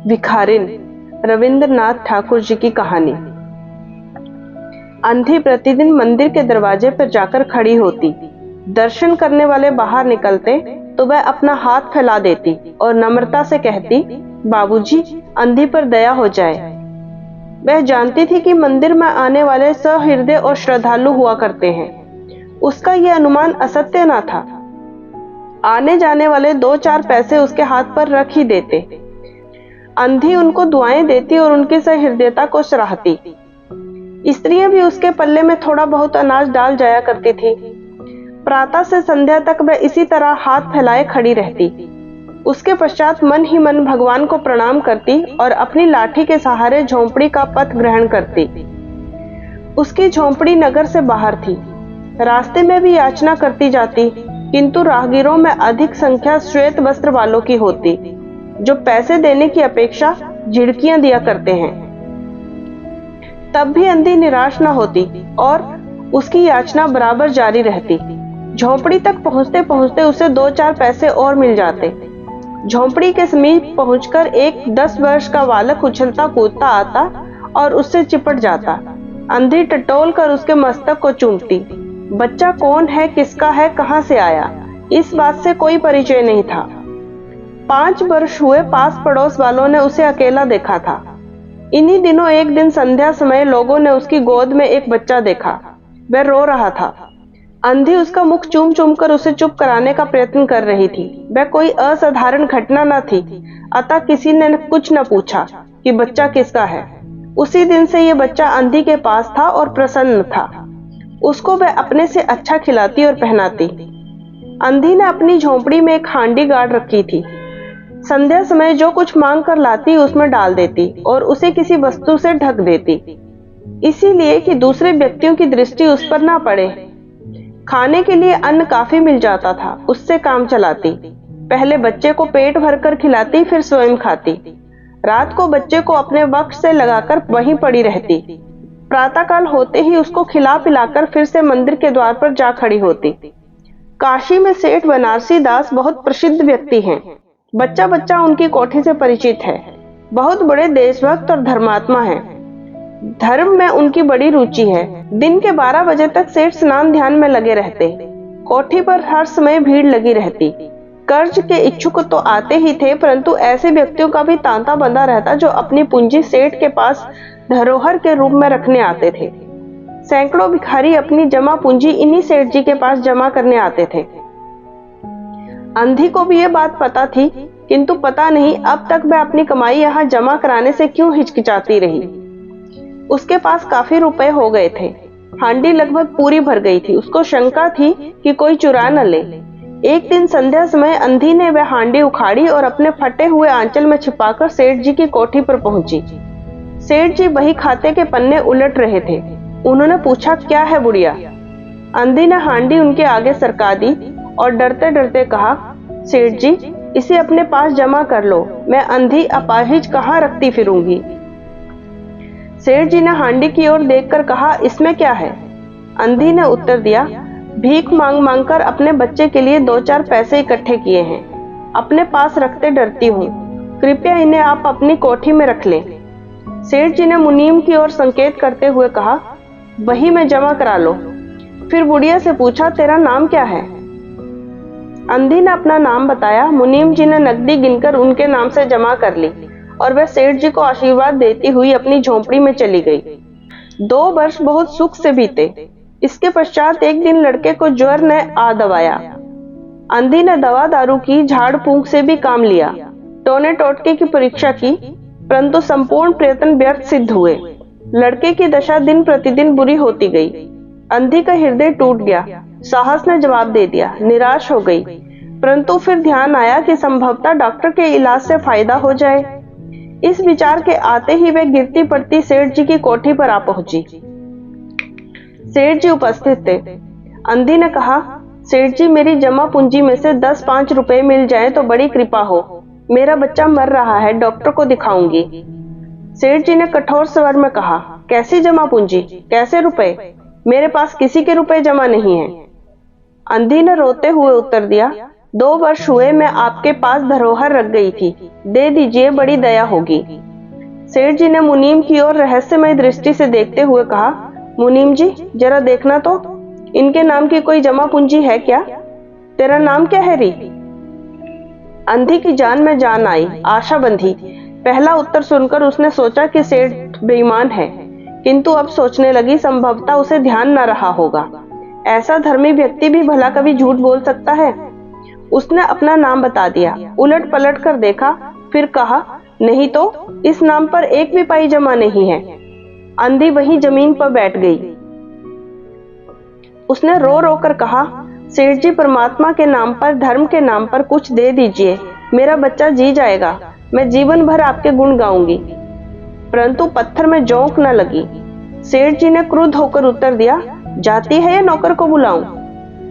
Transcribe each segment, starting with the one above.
भिखारिन रविंद्रनाथ ठाकुर जी की कहानी। अंधी प्रतिदिन मंदिर के दरवाजे पर जाकर खड़ी होती। दर्शन करने वाले बाहर निकलते तो वह अपना हाथ फैला देती और नम्रता से कहती, बाबूजी, अंधी पर दया हो जाए। वह जानती थी कि मंदिर में आने वाले सहृदय और श्रद्धालु हुआ करते हैं। उसका यह अनुमान असत्य न था। आने जाने वाले 2-4 पैसे उसके हाथ पर रख ही देते। अंधी उनको दुआएं देती और उनकी सहृदयता को सराहती। स्त्रियां भी उसके पल्ले में थोड़ा बहुत अनाज डाल जाया करती थी। प्रातः से संध्या तक वह इसी तरह हाथ फैलाए खड़ी रहती। उसके पश्चात मन ही मन भगवान को प्रणाम करती और अपनी लाठी के सहारे झोंपड़ी का पथ ग्रहण करती। उसकी झोंपड़ी नगर से बाहर थी। रास्ते में भी याचना करती जाती, किंतु राहगीरों में अधिक संख्या श्वेत वस्त्र वालों की होती, जो पैसे देने की अपेक्षा झिड़कियां दिया करते हैं। तब भी अंधी निराश न होती और उसकी याचना बराबर जारी रहती। झोंपड़ी तक पहुंचते पहुंचते उसे 2-4 पैसे और मिल जाते। झोंपड़ी के समीप पहुंचकर एक 10 वर्ष का बालक उछलता कूदता आता और उससे चिपट जाता। अंधी टटोल कर उसके मस्तक को चूमती। बच्चा कौन है, किसका है, कहां से आया, इस बात से कोई परिचय नहीं था। 5 वर्ष हुए पास पड़ोस वालों ने उसे अकेला देखा था। इन्हीं दिनों एक दिन संध्या समय लोगों ने उसकी गोद में एक बच्चा देखा। वह रो रहा था। अंधी उसका मुख चूम चूम कर उसे चुप कराने का प्रयत्न कर रही थी। वह कोई असाधारण घटना न थी, अतः किसी ने कुछ न पूछा कि बच्चा किसका है। उसी दिन से यह बच्चा अंधी के पास था और प्रसन्न था। उसको वह अपने से अच्छा खिलाती और पहनाती। अंधी ने अपनी झोंपड़ी में एक हांडी गाड़ रखी थी। संध्या समय जो कुछ मांग कर लाती उसमें डाल देती और उसे किसी वस्तु से ढक देती, इसीलिए कि दूसरे व्यक्तियों की दृष्टि उस पर ना पड़े। खाने के लिए अन्न काफी मिल जाता था, उससे काम चलाती। पहले बच्चे को पेट भरकर खिलाती, फिर स्वयं खाती। रात को बच्चे को अपने वक्ष से लगाकर वहीं पड़ी रहती। प्रातःकाल होते ही उसको खिला पिलाकर फिर से मंदिर के द्वार पर जा खड़ी होती। काशी में सेठ बनारसी दास बहुत प्रसिद्ध व्यक्ति हैं। बच्चा बच्चा उनकी कोठी से परिचित है। बहुत बड़े देशभक्त और धर्मात्मा हैं। धर्म में उनकी बड़ी रुचि है। दिन के 12 बजे तक सेठ स्नान ध्यान में लगे रहते। कोठी पर हर समय भीड़ लगी रहती। कर्ज के इच्छुक तो आते ही थे, परंतु ऐसे व्यक्तियों का भी तांता बंधा रहता जो अपनी पूंजी सेठ के पास धरोहर के रूप में रखने आते थे। सैकड़ों भिखारी अपनी जमा पूंजी इन्हीं सेठ जी के पास जमा करने आते थे। अंधी को भी ये बात पता थी, किंतु पता नहीं अब तक वह अपनी कमाई यहाँ जमा कराने से क्यों हिचकिचाती रही। उसके पास काफी रुपए हो गए थे। हांडी लगभग पूरी भर गई थी। उसको शंका थी कि कोई चुरा न ले। एक दिन संध्या समय अंधी ने वह हांडी उखाड़ी और अपने फटे हुए आंचल में छिपाकर सेठ जी की कोठी पर पहुंची। सेठ जी बही खाते के पन्ने उलट रहे थे। उन्होंने पूछा, क्या है बुढ़िया? अंधी ने हांडी उनके आगे सरका दी और डरते डरते कहा, सेठ जी, इसे अपने पास जमा कर लो। मैं अंधी अपाहिज कहाँ रखती फिरूंगी। सेठ जी ने हांडी की ओर देखकर कहा, इसमें क्या है? अंधी ने उत्तर दिया, भीख मांग मांग कर अपने बच्चे के लिए 2-4 पैसे इकट्ठे किए हैं। अपने पास रखते डरती हूँ। कृपया इन्हें आप अपनी कोठी में रख लें। सेठ जी ने मुनीम की ओर संकेत करते हुए कहा, वही में जमा करा लो। फिर बुढ़िया से पूछा, तेरा नाम क्या है? अंधी ने अपना नाम बताया। मुनीम जी ने नकदी गिनकर उनके नाम से जमा कर ली और वह सेठ जी को आशीर्वाद देती हुई अपनी झोंपड़ी में चली गई। 2 वर्ष बहुत सुख से बीते। इसके पश्चात एक दिन लड़के को ज्वर ने आ दबाया। अंधी ने दवा दारू की, झाड़ फूंक से भी काम लिया, टोने टोटके की परीक्षा की, परंतु संपूर्ण प्रयत्न व्यर्थ सिद्ध हुए। लड़के की दशा दिन प्रतिदिन बुरी होती गई। अंधी का हृदय टूट गया। साहस ने जवाब दे दिया, निराश हो गई। परंतु फिर ध्यान आया कि संभवतः डॉक्टर के इलाज से फायदा हो जाए। इस विचार के आते ही वे गिरती पड़ती सेठ जी की कोठी पर आ पहुंची। सेठ जी उपस्थित थे। अंधी ने कहा, सेठ जी, मेरी जमा पूंजी में से 10-5 रुपए मिल जाए तो बड़ी कृपा हो। मेरा बच्चा मर रहा है, डॉक्टर को दिखाऊंगी। सेठ जी ने कठोर स्वर में कहा, कैसी जमा पूंजी, कैसे रुपए? मेरे पास किसी के रुपए जमा नहीं है। अंधी ने रोते हुए उत्तर दिया, 2 वर्ष हुए मैं आपके पास धरोहर रख गई थी, दे दीजिए, बड़ी दया होगी। सेठ जी ने मुनीम की ओर रहस्यमय दृष्टि से देखते हुए कहा, मुनीम जी जरा देखना तो, इनके नाम की कोई जमा पूंजी है क्या? तेरा नाम क्या है री? अंधी की जान में जान आई, आशा बंधी। पहला उत्तर सुनकर उसने सोचा कि सेठ बेईमान है, किंतु अब सोचने लगी संभवतः उसे ध्यान न रहा होगा। ऐसा धर्मी व्यक्ति भी भला कभी झूठ बोल सकता है? उसने अपना नाम बता दिया। उलट पलट कर देखा, फिर कहा, नहीं तो इस नाम पर एक भी पाई जमा नहीं है। अंधी वहीं जमीन पर बैठ गई। उसने रो रो कर कहा, सेठ जी परमात्मा के नाम पर, धर्म के नाम पर कुछ दे दीजिए, मेरा बच्चा जी जाएगा, मैं जीवन भर आपके गुण गाऊंगी। परंतु पत्थर में जोंक न लगी। सेठ जी ने क्रुद्ध होकर उत्तर दिया, जाती है या नौकर को बुलाऊं?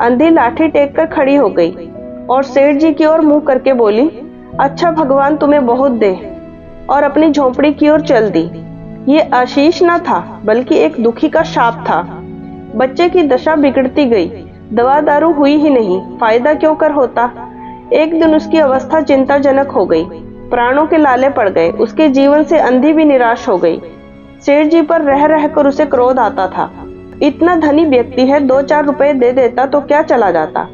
अंधी लाठी टेक कर खड़ी हो गई और सेठ जी की ओर मुंह करके बोली, अच्छा भगवान तुम्हें बहुत दे, और अपनी झोंपड़ी की ओर चल दी। ये आशीष न था, बल्कि एक दुखी का शाप था। बच्चे की दशा बिगड़ती गई, दवा दारू हुई ही नहीं, फायदा क्यों कर होता। एक दिन उसकी अवस्था चिंताजनक हो गई, प्राणों के लाले पड़ गए। उसके जीवन से अंधी भी निराश हो गई। सेठ जी पर रह रहकर उसे क्रोध आता था। इतना धनी व्यक्ति है, 2-4 रुपए दे देता तो क्या चला जाता।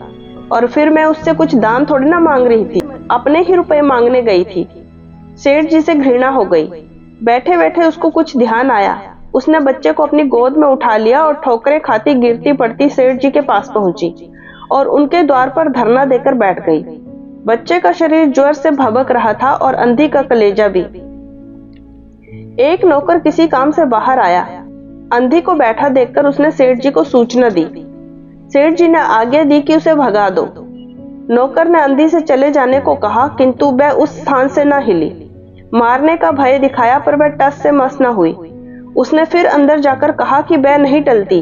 और फिर मैं उससे कुछ दान थोड़ी ना मांग रही थी, अपने ही रुपए मांगने गई थी। सेठ जी से घृणा हो गई। बैठे बैठे उसको कुछ ध्यान आया। उसने बच्चे को अपनी गोद में उठा लिया और ठोकरें खाती गिरती पड़ती सेठ जी के पास पहुंची और उनके द्वार पर धरना देकर बैठ गई। बच्चे का शरीर ज्वर से भभक रहा था और अंधी का कलेजा भी। एक नौकर किसी काम से बाहर आया। अंधी को बैठा देखकर उसने सेठ जी को सूचना दी। सेठ जी ने आज्ञा दी कि उसे भगा दो। नौकर ने अंधी से चले जाने को कहा, किंतु वह उस स्थान से न हिली। मारने का भय दिखाया पर वह टस से मस न हुई। उसने फिर अंदर जाकर कहा कि वह नहीं टलती।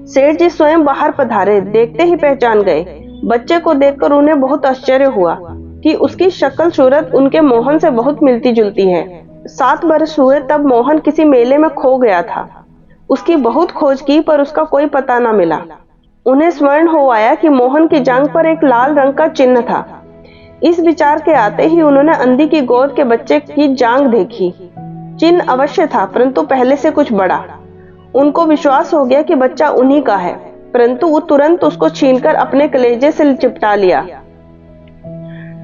सेठ जी स्वयं बाहर पधारे, देखते ही पहचान गए। बच्चे को देखकर उन्हें बहुत आश्चर्य हुआ कि उसकी शक्ल सूरत उनके मोहन से बहुत मिलती जुलती है। 7 वर्ष हुए तब मोहन किसी मेले में खो गया था। उसकी बहुत खोज की पर उसका कोई पता न मिला। उन्हें स्मरण हो आया कि मोहन की जांघ पर एक लाल रंग का चिन्ह था। इस विचार के आते ही उन्होंने अंधी की गोद के बच्चे की जांघ देखी। चिन्ह अवश्य था, परंतु पहले से कुछ बड़ा। उनको विश्वास हो गया कि बच्चा उन्हीं का है, परंतु वो तुरंत उसको छीनकर अपने कलेजे से चिपटा लिया।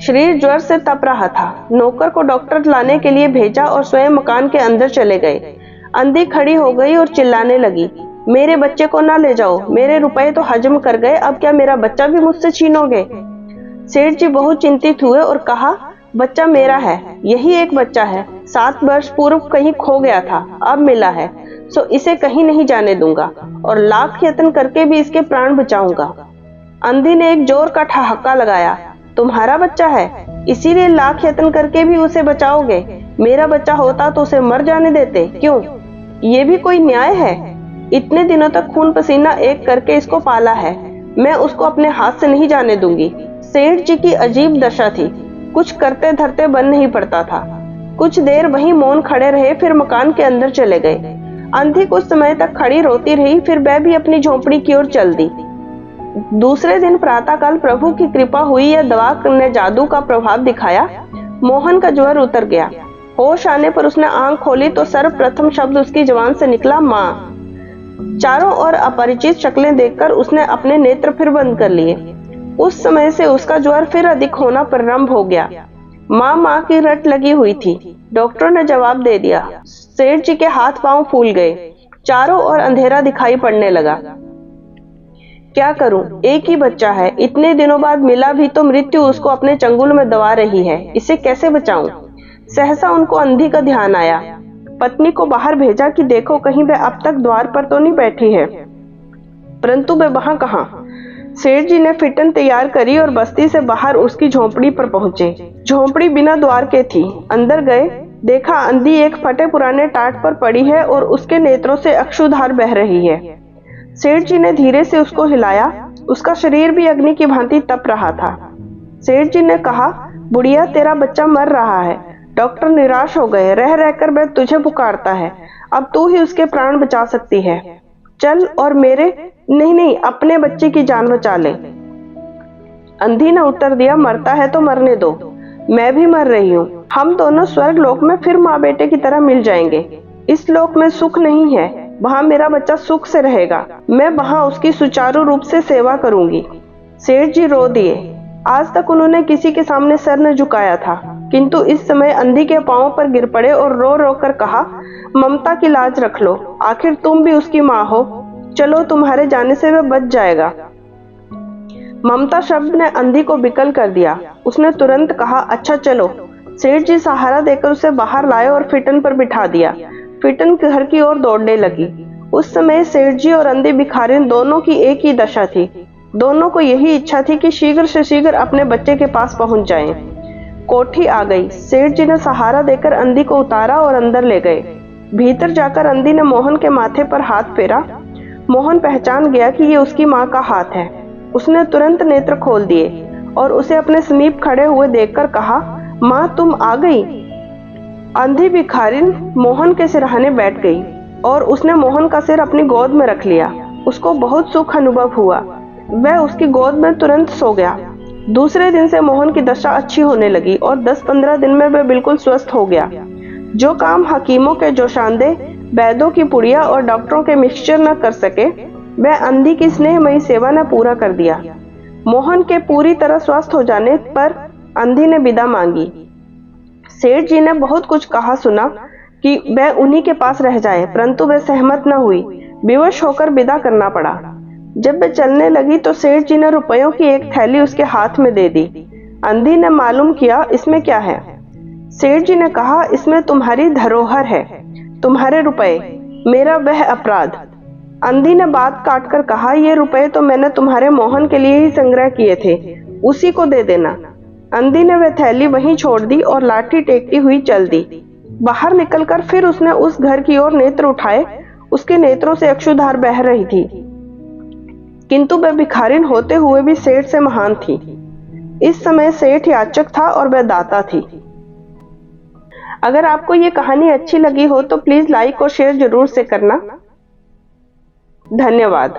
शरीर ज्वर से तप रहा था। नौकर को डॉक्टर लाने के लिए भेजा और स्वयं मकान के अंदर चले गए। अंधी खड़ी हो गई और चिल्लाने लगी, मेरे बच्चे को ना ले जाओ, मेरे रुपए तो हजम कर गए, अब क्या मेरा बच्चा भी मुझसे छीनोगे? सेठ जी बहुत चिंतित हुए और कहा, बच्चा मेरा है, यही एक बच्चा है, 7 वर्ष पूर्व कहीं खो गया था, अब मिला है, सो इसे कहीं नहीं जाने दूंगा और लाख यत्न करके भी इसके प्राण बचाऊंगा। अंधी ने एक जोर का ठहाका लगाया, तुम्हारा बच्चा है, इसीलिए लाख यत्न करके भी उसे बचाओगे? मेरा बच्चा होता तो उसे मर जाने देते, क्यों? ये भी कोई न्याय है? इतने दिनों तक खून पसीना एक करके इसको पाला है, मैं उसको अपने हाथ से नहीं जाने दूंगी। सेठ जी की अजीब दशा थी, कुछ करते धरते बन नहीं पड़ता था। कुछ देर वहीं मौन खड़े रहे, फिर मकान के अंदर चले गए। अंधी कुछ समय तक खड़ी रोती रही, फिर वह भी अपनी झोंपड़ी की ओर चल दी। दूसरे दिन प्रातःकाल प्रभु की कृपा हुई या दवा ने जादू का प्रभाव दिखाया। मोहन का ज्वर उतर गया। होश आने पर उसने आंख खोली तो सर्वप्रथम शब्द उसकी जुबान से निकला, माँ। चारों ओर अपरिचित शक्लें देखकर उसने अपने नेत्र फिर बंद कर लिए। उस समय से उसका ज्वर फिर अधिक होना प्रारंभ हो गया। माँ माँ की रट लगी हुई थी। डॉक्टर ने जवाब दे दिया। सेठ जी के हाथ पांव फूल गए। चारों ओर अंधेरा दिखाई पड़ने लगा। क्या करूं, एक ही बच्चा है, इतने दिनों बाद मिला भी तो मृत्यु उसको अपने चंगुल में दबा रही है, इसे कैसे बचाऊं? सहसा उनको अंधी का ध्यान आया। पत्नी को बाहर भेजा कि देखो कहीं वह अब तक द्वार पर तो नहीं बैठी है, परंतु वह वहां कहां। सेठ जी ने फिटन तैयार करी और बस्ती से बाहर उसकी झोंपड़ी पर पहुंचे। झोंपड़ी बिना द्वार के थी। अंदर गए, देखा अंधी एक फटे पुराने टाट पर पड़ी है और उसके नेत्रों से अश्रुधार बह रही है। सेठ जी ने धीरे से उसको हिलाया। उसका शरीर भी अग्नि की भांति तप रहा था। सेठ जी ने कहा, बुढ़िया तेरा बच्चा मर रहा है। डॉक्टर निराश हो गए, रह रहकर वह तुझे पुकारता है, अब तू ही उसके प्राण बचा सकती है। चल और मेरे नहीं अपने बच्चे की जान बचा ले। अंधी ने उत्तर दिया, मरता है तो मरने दो, मैं भी मर रही हूँ। हम दोनों स्वर्ग लोक में फिर माँ बेटे की तरह मिल जाएंगे। इस लोक में सुख नहीं है, वहाँ मेरा बच्चा सुख से रहेगा। मैं वहाँ उसकी सुचारू रूप से सेवा करूंगी। सेठ जी रो दिए। आज तक उन्होंने किसी के सामने सर न झुकाया था, किंतु इस समय अंधी के पांव पर गिर पड़े और रो रो कर कहा, ममता की लाज रख लो, आखिर तुम भी उसकी माँ हो। चलो, तुम्हारे जाने से वह बच जाएगा। ममता शब्द ने अंधी को विकल कर दिया। उसने तुरंत कहा, अच्छा चलो। सेठ जी सहारा देकर उसे बाहर लाए और फिटन पर बिठा दिया। फिटन घर की ओर दौड़ने लगी। उस समय सेठ जी और अंधी भिखारिन दोनों की एक ही दशा थी। दोनों को यही इच्छा थी कि शीघ्र से शीघ्र अपने बच्चे के पास पहुंच जाएं। कोठी आ गई। सेठ जी ने सहारा देकर अंधी को उतारा और अंदर ले गए। भीतर जाकर अंधी ने मोहन के माथे पर हाथ फेरा। मोहन पहचान गया कि ये उसकी माँ का हाथ है। उसने तुरंत नेत्र खोल दिए और उसे अपने समीप खड़े हुए देखकर कहा, माँ तुम आ गई। अंधी भिखारिन मोहन के सिरहाने बैठ गई और उसने मोहन का सिर अपनी गोद में रख लिया। उसको बहुत सुख अनुभव हुआ। वह उसकी गोद में तुरंत सो गया। दूसरे दिन से मोहन की दशा अच्छी होने लगी और 10-15 दिन में वह बिल्कुल स्वस्थ हो गया। जो काम हकीमों के जोशांदे, वैद्यों की पुड़िया और डॉक्टरों के मिक्सचर न कर सके, वह अंधी की स्नेहमयी सेवा ने पूरा कर दिया। मोहन के पूरी तरह स्वस्थ हो जाने पर अंधी ने विदा मांगी। सेठ जी ने बहुत कुछ कहा सुना कि वह उन्हीं के पास रह जाए, परंतु वह सहमत न हुई। विवश होकर विदा करना पड़ा। जब वह चलने लगी तो सेठ जी ने रुपयों की एक थैली उसके हाथ में दे दी। अंधी ने मालूम किया, इसमें क्या है? सेठ जी ने कहा, इसमें तुम्हारी धरोहर है, तुम्हारे रुपए, मेरा वह अपराध। अंधी ने बात काटकर कहा, ये रुपए तो मैंने तुम्हारे मोहन के लिए ही संग्रह किए थे, उसी को दे देना। अंधी ने वह थैली वहीं छोड़ दी और लाठी टेकती हुई चल दी। बाहर निकलकर फिर उसने उस घर की ओर नेत्र उठाए। उसके नेत्रों से अश्रुधार बह रही थी, किंतु वह भिखारिन होते हुए भी सेठ से महान थी। इस समय सेठ याचक था और वह दाता थी। अगर आपको ये कहानी अच्छी लगी हो तो प्लीज लाइक और शेयर जरूर से करना। धन्यवाद।